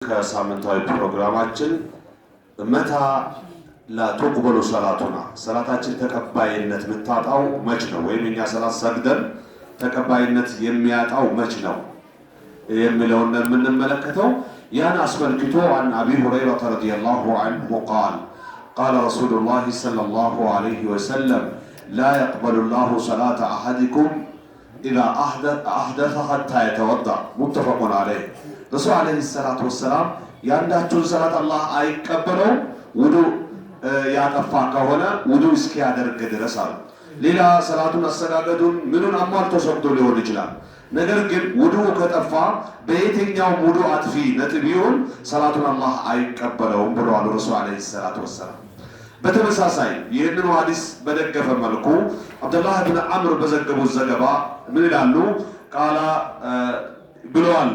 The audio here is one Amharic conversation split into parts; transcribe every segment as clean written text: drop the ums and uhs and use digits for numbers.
ከሳምንታዊ ፕሮግራማችን መታ ላተቅበሉ ሰላቱና ሰላታችን ተቀባይነት ምታጣው መች ነው ወይም እኛ ሰላት ሰግደን ተቀባይነት የሚያጣው መች ነው የሚለውን የምንመለከተው ያን አስመልክቶ عن ابي هريره رضي الله عنه قال رسول الله صلى الله عليه وسلم لا يقبل الله صلاه احدكم اذا احدث حتى يتوضا متفق عليه رسول عليه الصلاه والسلام ያንዳችሁን ሰላት አላህ አይቀበለው ውዱ ያጠፋ ከሆነ ውዱ እስኪያደርግ ድረስ አለ። ሌላ ሰላቱን አሰጋገዱን ምኑን አሟልቶ ሰግዶ ሊሆን ይችላል። ነገር ግን ውዱ ከጠፋ በየትኛው ውዱ አጥፊ ነጥብ ይሁን ሰላቱን አላህ አይቀበለውም ብለዋል ረሱል አለይሂ ሰላቱ ወሰላም። በተመሳሳይ ይህንን ሐዲስ በደገፈ መልኩ አብዱላህ ኢብኑ አምር በዘገቡት ዘገባ ምን ይላሉ? ቃላ ብለዋል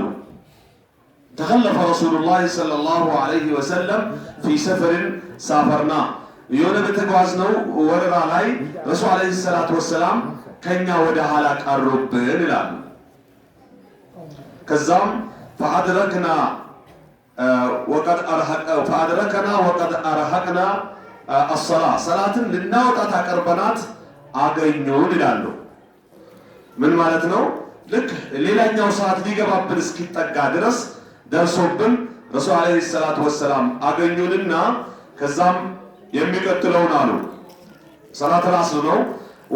تخلف رسول الله صلى الله عليه وسلم في سفر سافرنا يونا بتقوازنو وررا لاي رسول عليه الصلاة والسلام كنيا ودا حالا قربن الان كزام فأدركنا وقد أرهقنا الصلاة صلاة لناوطا تقربنات አገኙን ይላሉ። ምን ማለት ነው? ልክ ሌላኛው ሰዓት ሊገባብን እስኪጠጋ ድረስ ደርሶብን ረሱል አለይሂ ሰላቱ ወሰላም አገኙንና ከዛም የሚቀጥለውን አሉ ሰላት ራስ ነው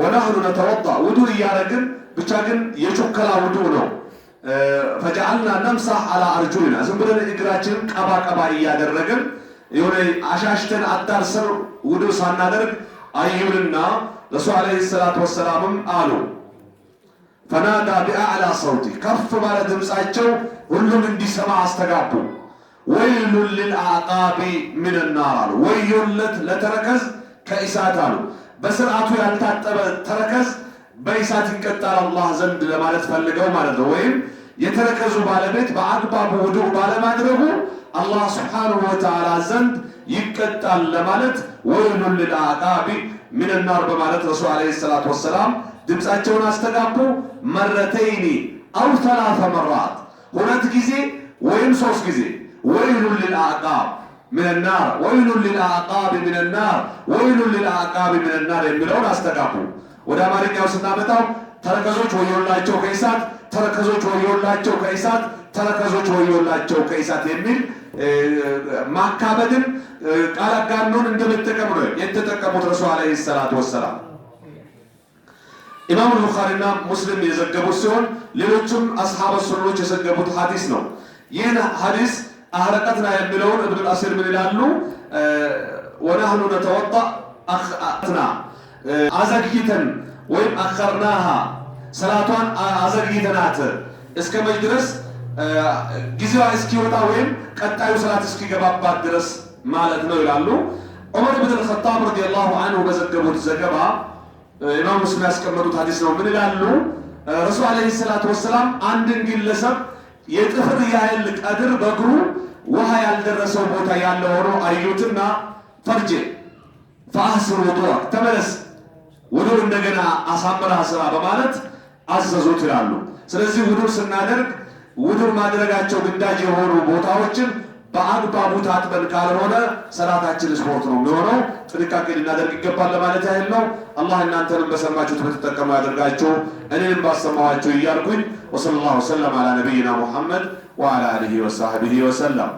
ወነህኑ ነተወጣ ውዱ እያረግን ብቻ ግን የቾከላ ውዱ ነው ፈጀዐልና ነምሳህ አላ አርጁልና ዝም ብለን እግራችንን ቀባ ቀባ እያደረግን የሆነ አሻሽተን አዳርሰን ውዱ ሳናደርግ አዩንና ረሱል አለይሂ ሰላቱ ወሰላም አሉ ፈናዳ ቢአዕላ ሰውቲ ከፍ ባለ ድምጻቸው ሁሉም እንዲሰማ አስተጋቡ። ወይሉን ሊልአዕቃቢ ሚን ናር አሉ። ወዮለት ለተረከዝ ከእሳት አሉ። በስርዓቱ ያልታጠበ ተረከዝ በእሳት ይቀጣል አላህ ዘንድ ለማለት ፈልገው ማለት ነው። ወይም የተረከዙ ባለቤት በአግባቡ ውዱእ ባለማድረጉ አላህ ሱብሓነሁ ወተዓላ ዘንድ ይቀጣል ለማለት ወይሉን ሊልአዕቃቢ ሚን ናር በማለት ረሱል አለይሂ ሰላቱ ወሰላም ድምጻቸውን አስተጋቡ። መረተይኒ አው ሰላሳ መራት ሁለት ጊዜ ወይም ሶስት ጊዜ ወይሉን ሊልአዕቃብ ሚን ናር ወይሉን ሊልአዕቃብ ሚን ናር ወይሉን ሊልአዕቃብ ሚን ናር የሚለውን አስተጋቡ። ወደ አማርኛው ስናመጣው ተረከዞች ወዮላቸው ከእሳት፣ ተረከዞች ወዮላቸው ከእሳት፣ ተረከዞች ወዮላቸው ከእሳት የሚል ማካበድን ቃል አጋኖን እንደምትጠቀሙ ነው የተጠቀሙት ረሱል አለይሂ ሰላቱ ወሰላም። ኢማም ቡኻሪና ሙስሊም የዘገቡት ሲሆን ሌሎችም አስሐበ ሱነኖች የዘገቡት ሐዲስ ነው። ይህን ሐዲስ አህረቀትና የሚለውን ኢብኑ አሲር ምን ይላሉ? ወነህኑ ነተወጣ አኽአትና አዘግይተን ወይም አኸርናሃ ሰላቷን አዘግይተናት እስከ መች ድረስ ጊዜዋ እስኪወጣ ወይም ቀጣዩ ሰላት እስኪገባባት ድረስ ማለት ነው ይላሉ። ዑመር ኢብኑ አልኸጣብ ረዲየላሁ ዐንሁ በዘገቡት ዘገባ ኢማም ሙስሊም ያስቀመጡት ሐዲስ ነው። ምን ይላሉ? ረሱል አለይሂ ሰላቱ ወሰላም አንድን ግለሰብ የጥፍር ያህል ቀድር በእግሩ ውሃ ያልደረሰው ቦታ ያለ ሆኖ አዩትና ፈርጅ ፈአህስን ውዱእ ተመለስ ውዱ እንደገና አሳምራ ስራ በማለት አዘዙት ይላሉ። ስለዚህ ውዱ ስናደርግ ውዱ ማድረጋቸው ግዳጅ የሆኑ ቦታዎችን በአግባቡ ታጥበን ካልሆነ ሰላታችን ስፖርት ነው የሚሆነው። ጥንቃቄ ልናደርግ ይገባል ለማለት ያህል ነው። አላህ እናንተንም በሰማችሁት በተጠቀሙ ያደርጋችሁ እኔንም ባሰማኋችሁ እያልኩኝ ወሰለላሁ ወሰለም አላ ነቢይና ሙሐመድ ወአላ አሊሂ ወሰህቢሂ ወሰለም።